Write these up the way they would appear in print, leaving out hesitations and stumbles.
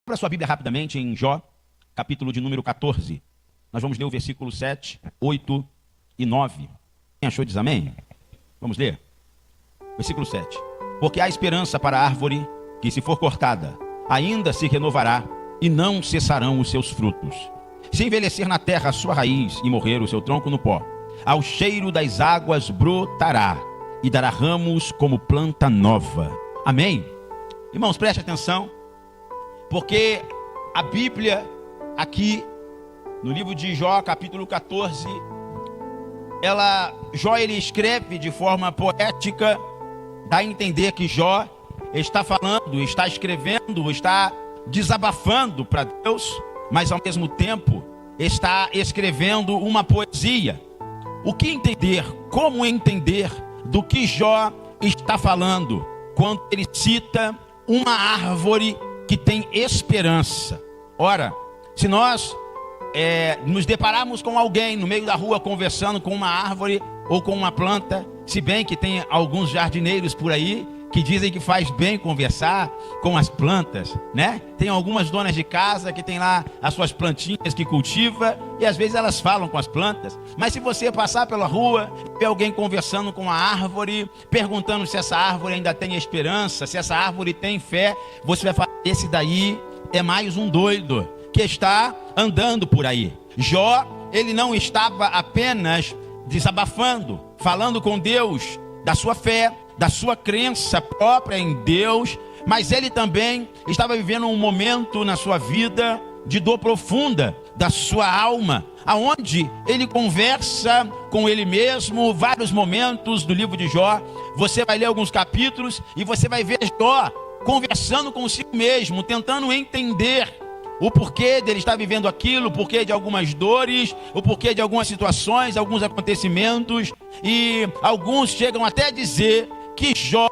Abra sua Bíblia rapidamente em Jó, capítulo de número 14. Nós vamos ler o versículo 7, 8 e 9. Quem achou diz amém? Vamos ler. Versículo 7. Porque há esperança para a árvore que, se for cortada, ainda se renovará e não cessarão os seus frutos. Se envelhecer na terra a sua raiz e morrer o seu tronco no pó, ao cheiro das águas brotará e dará ramos como planta nova. Amém? Irmãos, preste atenção, porque a Bíblia aqui no livro de Jó, capítulo 14, Jó ele escreve de forma poética, dá a entender que Jó está falando, está escrevendo, está desabafando para Deus, mas ao mesmo tempo está escrevendo uma poesia. O que entender, como entender do que Jó está falando quando ele cita uma árvore que tem esperança? Ora, se nós nos depararmos com alguém no meio da rua conversando com uma árvore ou com uma planta, se bem que tem alguns jardineiros por aí que dizem que faz bem conversar com as plantas, né? Tem algumas donas de casa que tem lá as suas plantinhas que cultiva e às vezes elas falam com as plantas. Mas se você passar pela rua e ver alguém conversando com a árvore, perguntando se essa árvore ainda tem esperança, se essa árvore tem fé, você vai falar: esse daí é mais um doido que está andando por aí. Jó, ele não estava apenas desabafando, falando com Deus da sua fé, da sua crença própria em Deus, mas ele também estava vivendo um momento na sua vida de dor profunda da sua alma, aonde ele conversa com ele mesmo. Vários momentos do livro de Jó, você vai ler alguns capítulos e você vai ver Jó conversando consigo mesmo, tentando entender o porquê dele estar vivendo aquilo, o porquê de algumas dores, o porquê de algumas situações, alguns acontecimentos, e alguns chegam até a dizer que Jó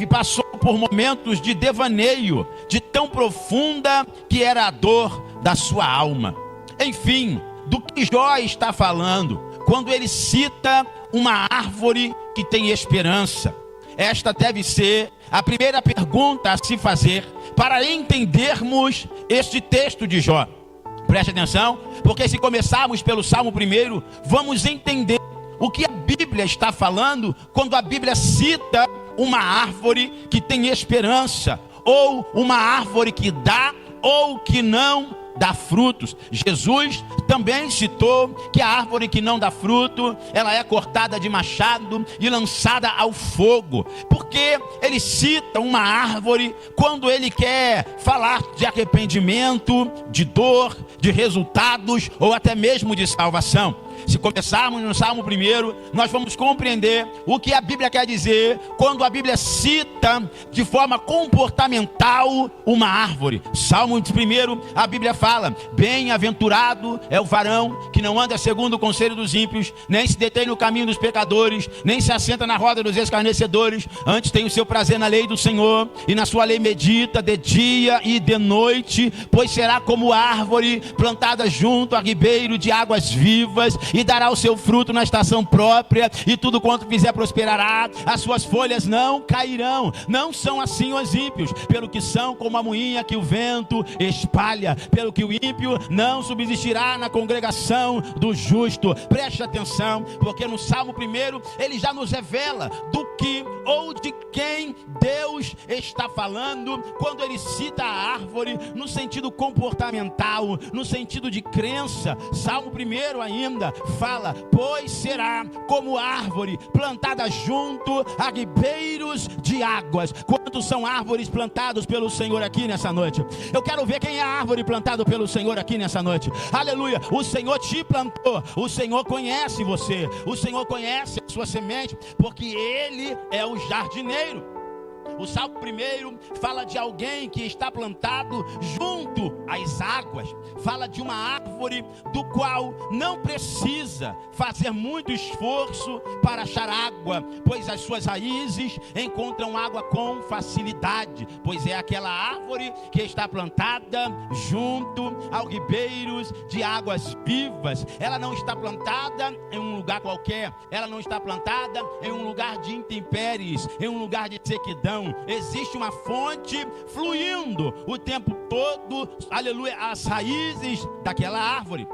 passou por momentos de devaneio, de tão profunda que era a dor da sua alma. Enfim, do que Jó está falando quando ele cita uma árvore que tem esperança? Esta deve ser a primeira pergunta a se fazer para entendermos este texto de Jó. Preste atenção, porque se começarmos pelo Salmo 1, vamos entender o que a Bíblia está falando quando a Bíblia cita uma árvore que tem esperança, ou uma árvore que dá ou que não dá frutos. Jesus também citou que a árvore que não dá fruto, ela é cortada de machado e lançada ao fogo. Porque ele cita uma árvore quando ele quer falar de arrependimento, de dor, de resultados ou até mesmo de salvação. Se começarmos no Salmo 1, nós vamos compreender o que a Bíblia quer dizer quando a Bíblia cita de forma comportamental uma árvore. Salmo 1, a Bíblia fala: bem-aventurado é o varão que não anda segundo o conselho dos ímpios, nem se detém no caminho dos pecadores, nem se assenta na roda dos escarnecedores. Antes tem o seu prazer na lei do Senhor, e na sua lei medita de dia e de noite. Pois será como árvore plantada junto a ribeiro de águas vivas, e dará o seu fruto na estação própria, e tudo quanto fizer prosperará. As suas folhas não cairão. Não são assim os ímpios, pelo que são como a moinha que o vento espalha. Pelo que o ímpio não subsistirá na congregação do justo. Preste atenção, porque no Salmo 1 ele já nos revela do que ou de quem Deus está falando quando ele cita a árvore no sentido comportamental, no sentido de crença. Salmo 1 ainda fala: pois será como árvore plantada junto a ribeiros de águas. Quantos são árvores plantados pelo Senhor aqui nessa noite? Eu quero ver quem é a árvore plantada pelo Senhor aqui nessa noite. Aleluia! O Senhor te plantou, o Senhor conhece você, o Senhor conhece a sua semente, porque Ele é o jardineiro. O Salmo 1 fala de alguém que está plantado junto às águas. Fala de uma árvore do qual não precisa fazer muito esforço para achar água, pois as suas raízes encontram água com facilidade. Pois é aquela árvore que está plantada junto aos ribeiros de águas vivas. Ela não está plantada em um lugar qualquer. Ela não está plantada em um lugar de intempéries, em um lugar de sequidão. não. Existe uma fonte fluindo o tempo todo, aleluia, as raízes daquela árvore.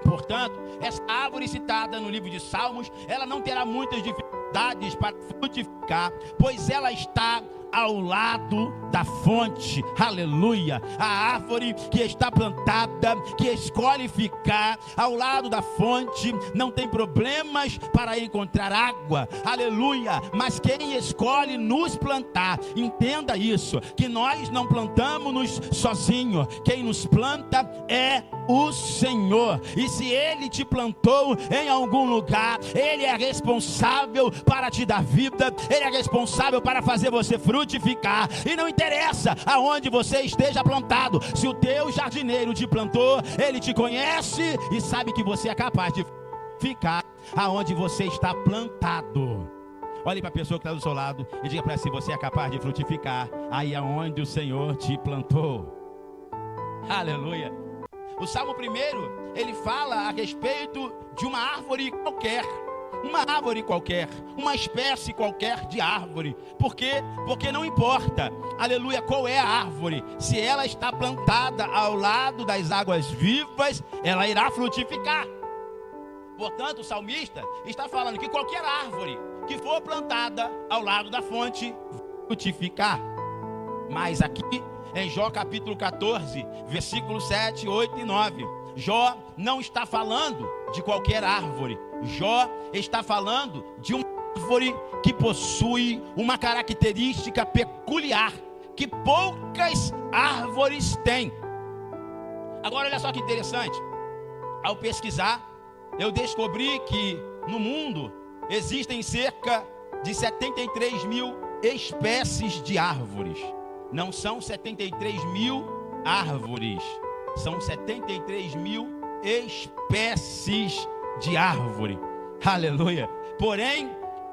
Portanto, essa árvore citada no livro de Salmos, ela não terá muitas dificuldades para frutificar, pois ela está ao lado da fonte, aleluia. A árvore que está plantada, que escolhe ficar ao lado da fonte, não tem problemas para encontrar água, aleluia. Mas quem escolhe nos plantar, entenda isso, que nós não plantamos-nos sozinhos, quem nos planta é o Senhor. E se Ele te plantou em algum lugar, Ele é responsável para te dar vida, Ele é responsável para fazer você frutificar. E não interessa aonde você esteja plantado, se o teu jardineiro te plantou, ele te conhece e sabe que você é capaz de ficar aonde você está plantado. Olhe para a pessoa que está do seu lado e diga para ela: se você é capaz de frutificar aí aonde o Senhor te plantou. Aleluia. O Salmo 1, ele fala a respeito de uma árvore qualquer. Uma árvore qualquer, uma espécie qualquer de árvore. Por quê? Porque não importa, aleluia, qual é a árvore. Se ela está plantada ao lado das águas vivas, ela irá frutificar. Portanto, o salmista está falando que qualquer árvore que for plantada ao lado da fonte, vai frutificar. Mas aqui em Jó capítulo 14, versículos 7, 8 e 9, Jó não está falando de qualquer árvore. Jó está falando de uma árvore que possui uma característica peculiar, que poucas árvores têm. Agora olha só que interessante. Ao pesquisar, eu descobri que no mundo existem cerca de 73 mil espécies de árvores. Não são 73 mil árvores, são 73 mil espécies de árvore. Aleluia. Porém,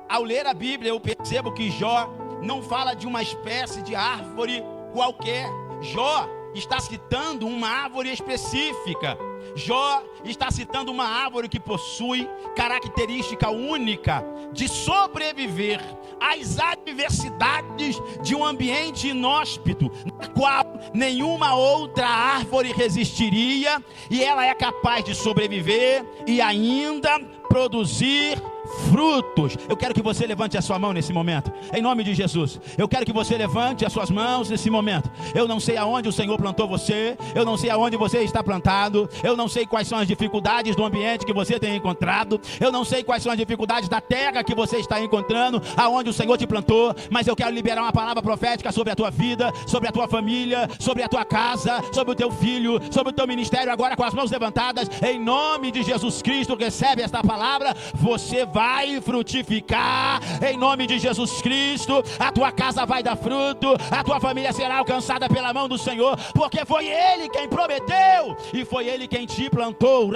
ao ler a Bíblia, eu percebo que Jó não fala de uma espécie de árvore qualquer. Jó está citando uma árvore específica. Jó está citando uma árvore que possui característica única de sobreviver às adversidades de um ambiente inóspito, na qual nenhuma outra árvore resistiria, e ela é capaz de sobreviver e ainda produzir frutos. Eu quero que você levante a sua mão nesse momento, em nome de Jesus. Eu quero que você levante as suas mãos nesse momento. Eu não sei aonde o Senhor plantou você, eu não sei aonde você está plantado, eu não sei quais são as dificuldades do ambiente que você tem encontrado, eu não sei quais são as dificuldades da terra que você está encontrando, aonde o Senhor te plantou, mas eu quero liberar uma palavra profética sobre a tua vida, sobre a tua família, sobre a tua casa, sobre o teu filho, sobre o teu ministério. Agora com as mãos levantadas, em nome de Jesus Cristo, recebe esta palavra. Você vai frutificar em nome de Jesus Cristo. A tua casa vai dar fruto, a tua família será alcançada pela mão do Senhor, porque foi Ele quem prometeu e foi Ele quem te plantou.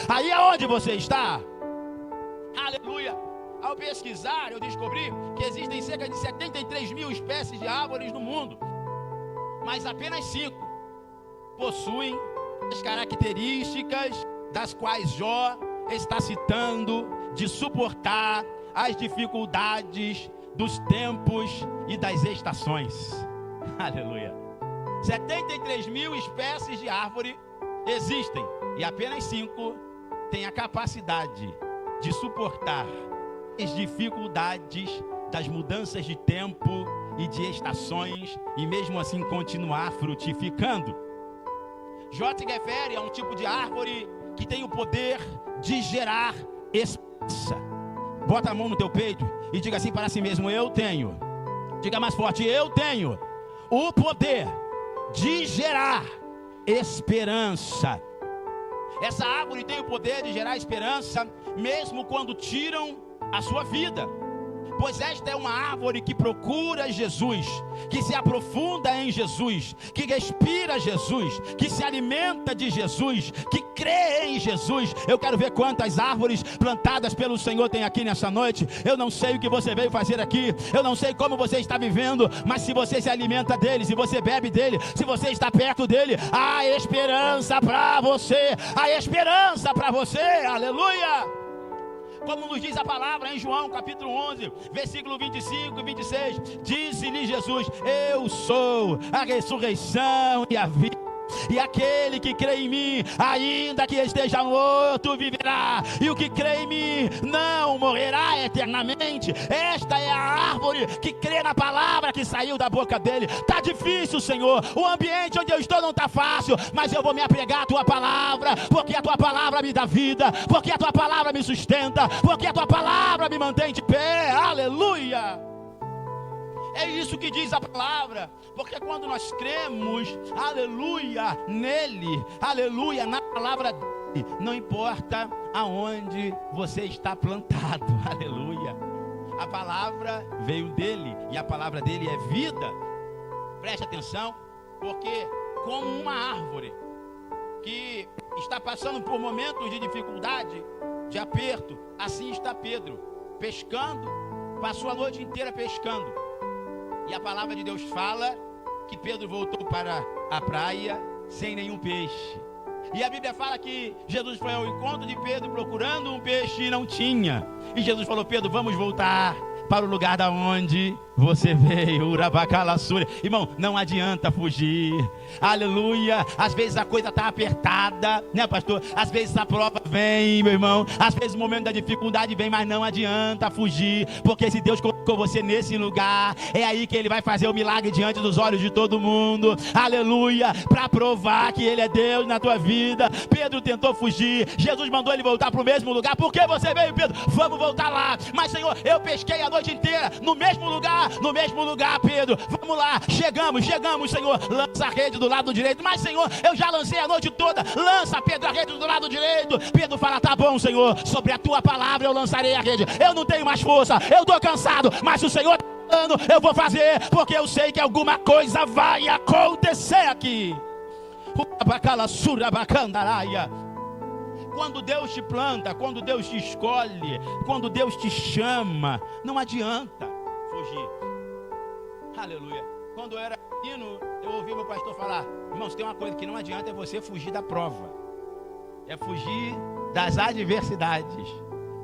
Aí é onde você está. Aleluia. Ao pesquisar, eu descobri que existem cerca de 73 mil espécies de árvores no mundo, mas apenas 5 possuem as características das quais Jó está citando, de suportar as dificuldades dos tempos e das estações. Aleluia. 73 mil espécies de árvore existem e apenas 5 têm a capacidade de suportar as dificuldades das mudanças de tempo e de estações e mesmo assim continuar frutificando. Jó se refere a um tipo de árvore que tem o poder de gerar esperança. Bota a mão no teu peito e diga assim para si mesmo: eu tenho. Diga mais forte: eu tenho o poder de gerar esperança. Essa árvore tem o poder de gerar esperança mesmo quando tiram a sua vida, pois esta é uma árvore que procura Jesus, que se aprofunda em Jesus, que respira Jesus, que se alimenta de Jesus, que crê em Jesus. Eu quero ver quantas árvores plantadas pelo Senhor tem aqui nessa noite. Eu não sei o que você veio fazer aqui, eu não sei como você está vivendo, mas se você se alimenta dele, se você bebe dele, se você está perto dele, há esperança para você, há esperança para você. Aleluia. como nos diz a palavra em João capítulo 11, versículo 25 e 26, disse-lhe Jesus: eu sou a ressurreição e a vida. E aquele que crê em mim, ainda que esteja morto, viverá. E o que crê em mim não morrerá eternamente. Esta é a árvore que crê na palavra que saiu da boca dele. Está difícil, Senhor, o ambiente onde eu estou não está fácil, mas eu vou me apegar à tua palavra, porque a tua palavra me dá vida, porque a tua palavra me sustenta, porque a tua palavra me mantém de pé. Aleluia! É isso que diz a palavra, porque quando nós cremos, aleluia, nele, aleluia, na palavra dele, não importa aonde você está plantado, aleluia, a palavra veio dele, e a palavra dele é vida. Preste atenção, porque como uma árvore que está passando por momentos de dificuldade, de aperto, assim está Pedro, pescando, passou a noite inteira pescando. E a palavra de Deus fala que Pedro voltou para a praia sem nenhum peixe. E a Bíblia fala que Jesus foi ao encontro de Pedro procurando um peixe e não tinha. E Jesus falou: Pedro, vamos voltar para o lugar da onde você veio. Urabacalassúria. Irmão, não adianta fugir. Aleluia. Às vezes a coisa está apertada, né, pastor? Às vezes a prova vem, meu irmão. Às vezes o momento da dificuldade vem, mas não adianta fugir, porque se Deus colocou você nesse lugar, é aí que Ele vai fazer o milagre diante dos olhos de todo mundo. Aleluia. Para provar que Ele é Deus na tua vida. Pedro tentou fugir, Jesus mandou ele voltar para o mesmo lugar. Por que você veio, Pedro? Vamos voltar lá. Mas, Senhor, eu pesquei a noite inteira no mesmo lugar, Pedro. Vamos lá, chegamos, Senhor. Lança a rede do lado direito. Mas, Senhor, eu já lancei a noite toda. Lança, Pedro, a rede do lado direito. Pedro fala: tá bom, Senhor, sobre a tua palavra eu lançarei a rede. Eu não tenho mais força, eu estou cansado, mas o Senhor está falando, eu vou fazer, porque eu sei que alguma coisa vai acontecer aqui. Quando Deus te planta, quando Deus te escolhe, quando Deus te chama, não adianta fugir. Aleluia. Quando eu era menino, eu ouvi meu pastor falar: irmãos, tem uma coisa que não adianta, é você fugir da prova, é fugir das adversidades,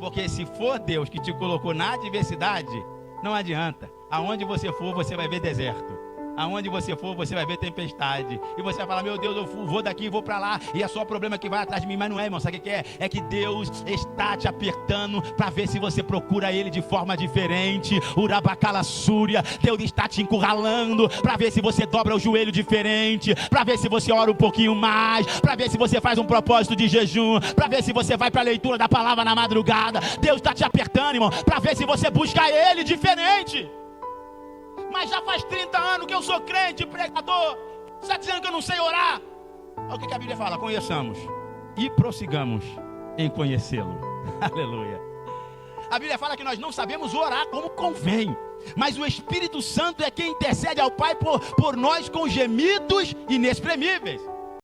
porque se for Deus que te colocou na adversidade, não adianta. Aonde você for, você vai ver deserto. Aonde você for, você vai ver tempestade. E você vai falar: meu Deus, eu vou daqui e vou para lá, e é só o problema que vai atrás de mim. Mas não é, irmão. Sabe o que é? É que Deus está te apertando para ver se você procura Ele de forma diferente. Urabacalassúria. Deus está te encurralando para ver se você dobra o joelho diferente, para ver se você ora um pouquinho mais, para ver se você faz um propósito de jejum, para ver se você vai para a leitura da palavra na madrugada. Deus está te apertando, irmão, para ver se você busca Ele diferente. Mas já faz 30 anos que eu sou crente, pregador. Você está dizendo que eu não sei orar? Olha o que a Bíblia fala: conheçamos e prossigamos em conhecê-lo. Aleluia. A Bíblia fala que nós não sabemos orar como convém, mas o Espírito Santo é quem intercede ao Pai por nós com gemidos inexprimíveis.